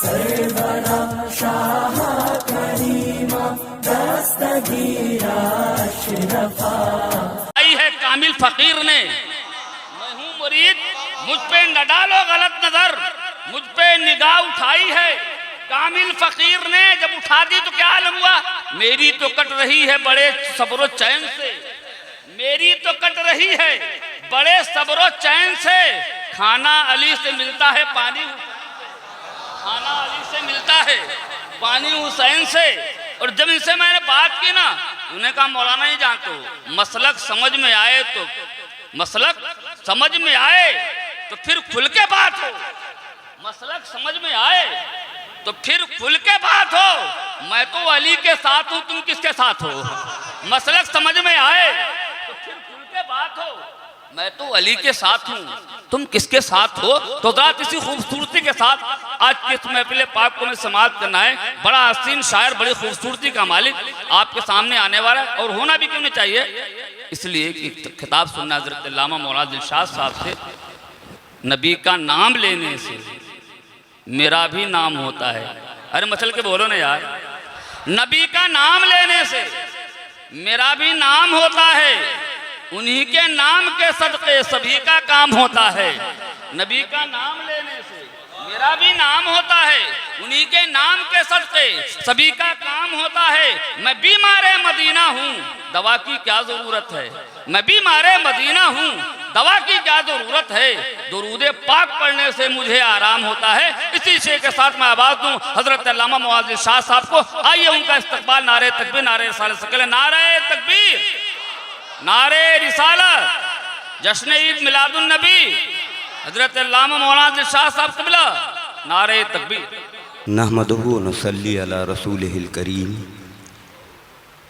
सरवरा शाह करीमा दस्तगीरा अशरफा। आई है कामिल फकीर ने, मैं हूँ मुरीद, मुझ पे न डालो गलत नजर, मुझ पे निगाह उठाई है कामिल फकीर ने। जब उठा दी तो क्या आलम हुआ, मेरी तो कट रही है बड़े सब्रो चैन से, मेरी तो कट रही है बड़े सब्रो चैन से। खाना अली से मिलता है पानी, खाना अली से मिलता है पानी हुसैन से। और जब इनसे मैंने बात की ना, उन्हें कहा मौलाना ही जानते हो, मसलक समझ में आए तो, मसलक समझ में आए तो फिर खुल के बात हो, मसलक समझ में आए तो फिर खुल के बात हो। मैं तो अली के साथ हूं, तुम किसके साथ हो? मसलक समझ में आए तो फिर खुल के बात हो, मैं तो अली के साथ हूं, तुम किसके साथ हो? तो रात इसी खूबसूरती के साथ आज के इस महफिल पाक को समाप्त करना है। बड़ा हसीन शायर, बड़ी खूबसूरती का मालिक आपके सामने आने वाला है, और होना भी क्यों नहीं चाहिए, इसलिए कि खिताब सुनना हज़रत अल्लामा मौलाना दिलशाद साहब से। नबी का नाम लेने से मेरा भी नाम होता है। अरे मचल के बोलो ना यार, नबी का नाम लेने से मेरा भी नाम होता है, उन्हीं के नाम के सदक़े सभी का काम होता है। नबी का नाम लेने से मेरा भी नाम होता है, उन्हीं के नाम के सदक़े सभी का काम होता है। मैं बीमारे मदीना हूँ, दवा की क्या ज़रूरत है, मैं बीमारे मदीना हूँ, दवा की क्या ज़रूरत है। दुरूद पाक पढ़ने से मुझे आराम होता है। इसी शेर के साथ मैं आवाज़ दूँ हज़रत अल्लामा मौलाना दिलशाद साहब को। आइए उनका इस्तकबाल नारे तकबीर, नारे रिसालत से करें। नारे तकबीर, नारे रिसालत, जश्न ईद मिलादुन नबी, हज़रत अल्लामा मौलाना दिलशाद साहब क़िबला, नारे तकबीर। नहमदुहु व नुसल्ली अला रसूलिहिल करीम,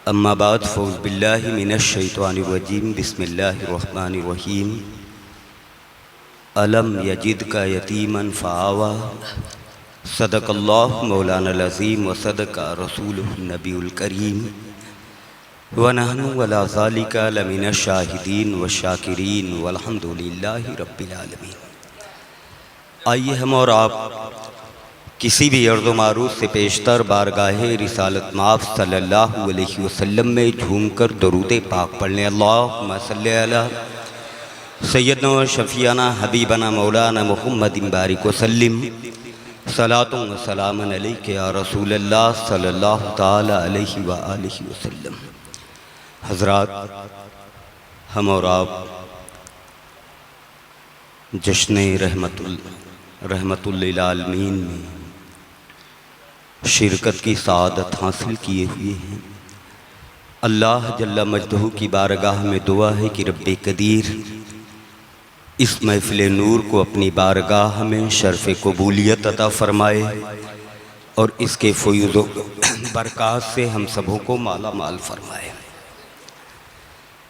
अम्मा बाद फ़ौज़ बिल्लाहि मिनश शैतानिर रजीम, बिस्मिल्लाहिर रहमानिर रहीम। अलम यजिदका यतीमन फ़आवा, सदक़ल्लाहु मौलाना अज़ीम व सदक़ा रसूलुहुन नबीउल करीम, व नहनु अला ज़ालिका लमिनश शाहिदीन व शाकिरीन वल्हम्दुलिल्लाहि रब्बिल आलमीन। आइए हम और आप किसी भी अर्ज़ मारूफ़ से पेशतर बारगाहे रिसालत माफ़ सल्लल्लाहु अलैहि वसल्लम में झूमकर दरूद पाक पढ़ने। अल्लाहुम्मा सल्लि अला सय्यदना व शफ़ीअना हबीबना मौलाना मुहम्मदिन बारिक वसल्लिम, सलातुन व सलामुन अलैका या रसूलल्लाह सल्लल्लाहु तआला अलैहि व आलिहि वसल्लम। हज़रात, हम और आप जश्न रहमतुल लिल आलमीन में शिरकत की सआदत हासिल किए हुए हैं। अल्लाह जल्ला मजदहू की बारगाह में दुआ है कि रब्बे कदीर इस महफिल नूर को अपनी बारगाह में शर्फ़ कबूलियत अता फ़रमाए और इसके फ़ुयूज़ बरक़ात से हम सबों को माला माल फ़रमाए।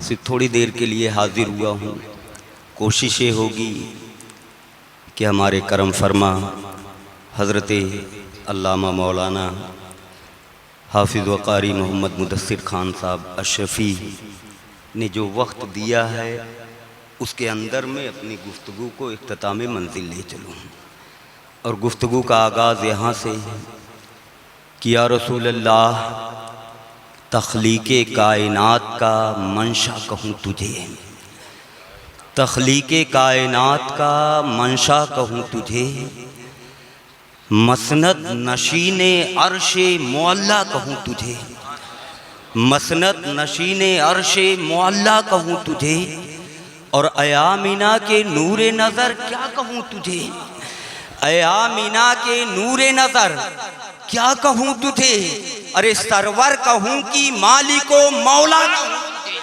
सिर्फ थोड़ी देर के लिए हाजिर हुआ हूँ, कोशिश ये होगी कि हमारे करम फरमा हज़रत अल्लामा मौलाना हाफिज़ व क़ारी मोहम्मद मुदस्सिर ख़ान साहब अशरफ़ी ने जो वक्त दिया है, उसके अंदर में अपनी गुफ्तगू को इख्तिताम मंजिल ले चलूँ। और गुफ्तगू का आगाज़ यहाँ से है कि या रसूल अल्लाह, तख्लीक़े कायनात का मंशा कहूँ तुझे, तख्लीक़े कायनात का मंशा कहूँ तुझे, मसनद नशीने अर्शे मुअल्ला कहूँ तुझे, मसनद नशीने अर्शे मुअल्ला कहूँ तुझे, और अयामिना के नूरे नज़र क्या कहूँ तुझे, अयामिना के नूरे नज़र क्या कहूँ तुझे। अरे सरवर कहूँ कि मालिको मौला कहूँ तुझे,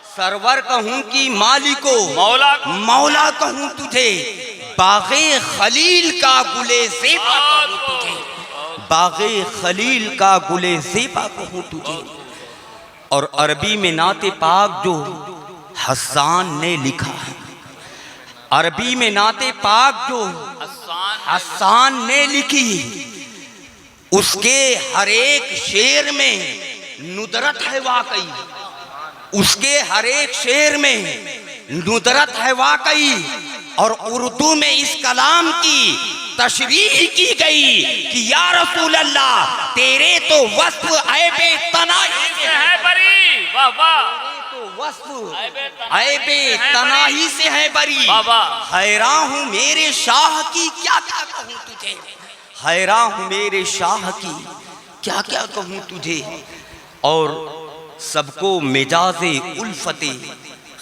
सरवर कहूँ कि मालिको मौला मौला कहूँ तुझे, बाग़े खलील का गुले ज़ेबा कहूँ तुझे, बाग़े खलील का गुले ज़ेबा कहूँ तुझे। और अरबी में नाते पाक जो हस्सान ने लिखा है, अरबी में नाते पाक जो हस्सान ने लिखी, उसके हर एक शेर में नुदरत है वाकई, उसके हर एक शेर में नुदरत है वाकई। और उर्दू में इस कलाम की तशरीह की गई कि या रसूल अल्लाह तेरे तो वस्फ ऐबे तनाही से है बरी, वाह वाह, तो वस्फ ऐबे तनाही से है बरी। हैरान हूँ मेरे शाह की क्या क्या कहूँ तुझे, हैरान हूँ मेरे शाह की क्या क्या कहूँ तुझे। और सबको मिजाजे उल्फते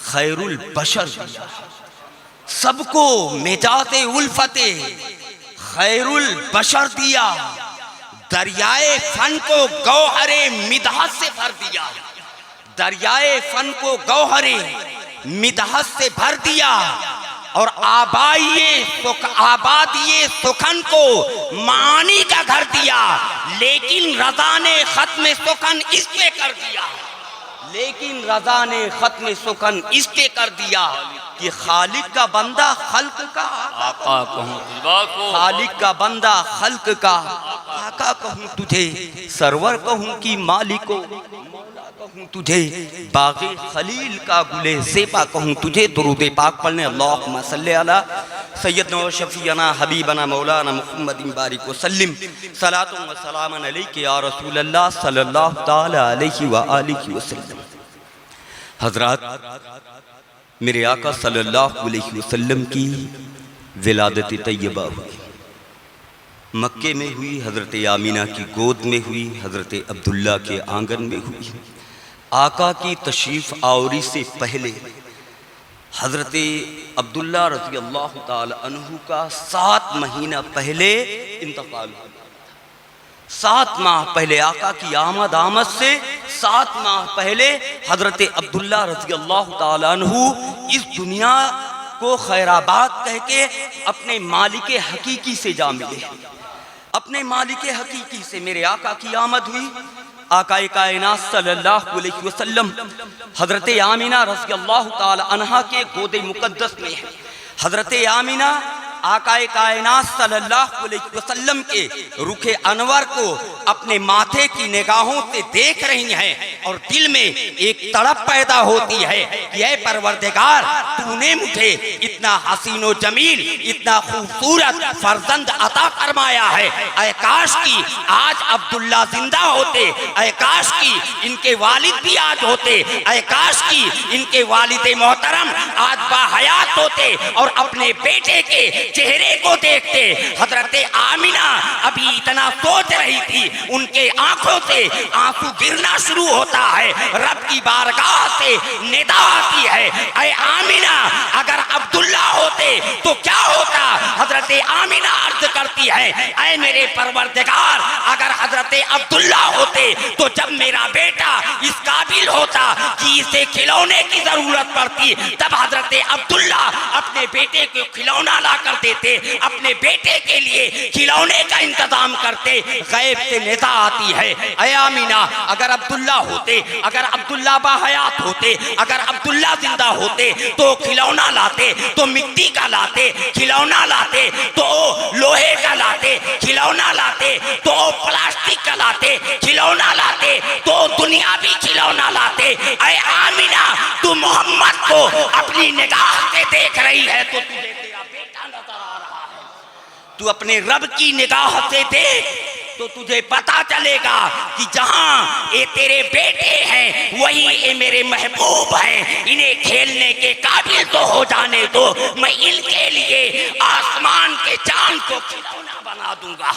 खैरुल बशर, सबको मिजाजे उल्फते खैरुल बशर दिया। दरियाए फन को गौहरे मिदहत से भर दिया, दरियाए फन को गौहरे मिदहत से भर दिया। और आबादिए सुखन को मानी का घर दिया। लेकिन रजा ने खत्म सुखन इस पे कर दिया, लेकिन रजा ने खत्म सुखन इस पे कर दिया कि खालिक का बंदा खल्क का आका कहूँ, खालिक का बंदा खल्क का आका कहूँ तुझे, सरवर कहूँ कि मालिको मौला कहूँ तुझे, बाग़े खलील का गुले ज़ेबा कहूँ तुझे। दुरूद पाक पढ़ने अल्लाहुम्मा सल्ली अला सय्यदना व शफ़ीअना हबीबना मौलाना मुहम्मदिन बारिक वसल्लिम सलातुन व सलामन अलैका या रसूल अल्लाह सल्लल्लाहु तआला अलैहि व आलिहि वसल्लम। हज़रात, मेरे आका सल्लल्लाहु अलैहि वसल्लम की विलादत तैयबा हुई, मक्के में हुई, हज़रत आमीना की गोद में हुई, हज़रत अब्दुल्ला के आंगन में हुई। आका की तशरीफ़ आवरी से पहले हज़रत अब्दुल्ला रज़ी अल्लाह ताला अन्हु का 7 महीना पहले इंतकाल हुआ। 7 माह पहले आका की आमद से 7 माह पहले हज़रत अब्दुल्ला रज़ी अल्लाह ताला अन्हु इस दुनिया को खैराबाद कह के अपने मालिक हकीकी से जा मिले। अपने मालिक हकीकी से मेरे आका की आमद हुई। आका कायनात सल्लल्लाहु अलैहि वसल्लम हज़रत आमीना रज़ी अल्लाह ताला अन्हा के गोदे मुक़द्दस में है। हज़रत आमीना आका कायनात सल्लल्लाहु अलैहि वसल्लम के रुखे अनवर को अपने माथे की निगाहों से देख रही हैं और दिल में एक तड़प पैदा होती है कि ऐ परवरदिगार, तूने मुझे इतना हसीन व जमील, इतना खूबसूरत फर्जंद अता फरमाया है। ऐ काश की आज अब्दुल्ला जिंदा होते, ऐ काश की इनके वालिद भी आज होते, ऐ काश की इनके वालिद मोहतरम आज बाहयात होते और अपने बेटे के चेहरे को देखते। हजरत आमिना अभी इतना सोच रही थी, उनके आंखों से आंसू गिरना शुरू होता है। रब की बारगाह से निदा आती है, ऐ आमिना अगर अब्दुल्ला होते तो क्या होता। हजरत आमिना अर्ज करती है, ऐ मेरे परवरदिगार, अगर हजरत अब्दुल्ला होते तो जब मेरा बेटा इस काबिल होता कि इसे खिलौने की जरूरत पड़ती, तब हजरत अब्दुल्ला अपने बेटे को खिलौना ला कर देते, अपने बेटे के लिए खिलौने का इंतजाम करते। गैब से निदा आती है, ऐ आमीना अगर अब्दुल्ला होते, अगर अब्दुल्ला बाहयात होते, अगर अब्दुल्ला जिंदा होते तो खिलौना लाते, तो मिट्टी का लाते, खिलौना लाते तो लोहे का लाते, खिलौना लाते तो प्लास्टिक का लाते, खिलौना लाते तो दुनियावी खिलौना लाते। ऐ आमीना तू मोहम्मद को अपनी निगाह से देख रही है तो तुझे तेरा बेटा नजर आ रहा है। तू अपने रब की निगाह से देख तो तुझे पता चलेगा कि जहां ये तेरे बेटे हैं वही ये मेरे महबूब हैं। इन्हें खेलने के काबिल तो हो जाने दो, मैं इनके लिए आसमान के चांद को खिलौना बना दूंगा,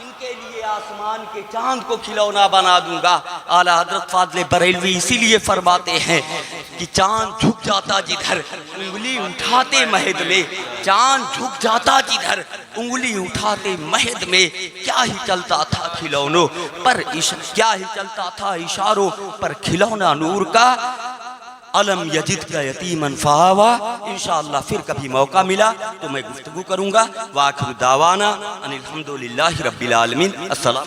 इनके लिए आसमान के चांद को खिलौना बना दूंगा। आला हजरत फाज़िल बरेलवी इसीलिए फरमाते हैं कि चांद झुक जाता जिधर उंगली उठाते महद में, चांद झुक जाता जिधर उंगली उठाते महद में। क्या ही चलता था खिलौनों पर, क्या ही चलता था इशारों पर खिलौना नूर का। अलम यजिद का यतीमन फ़आवा। इंशाअल्लाह फिर कभी मौका मिला तो मैं गुफ्तगू करूँगा। वाखिर दावाना अनिल हम्दुलिल्लाहि रब्बिल आलमीन। अस्सलाम।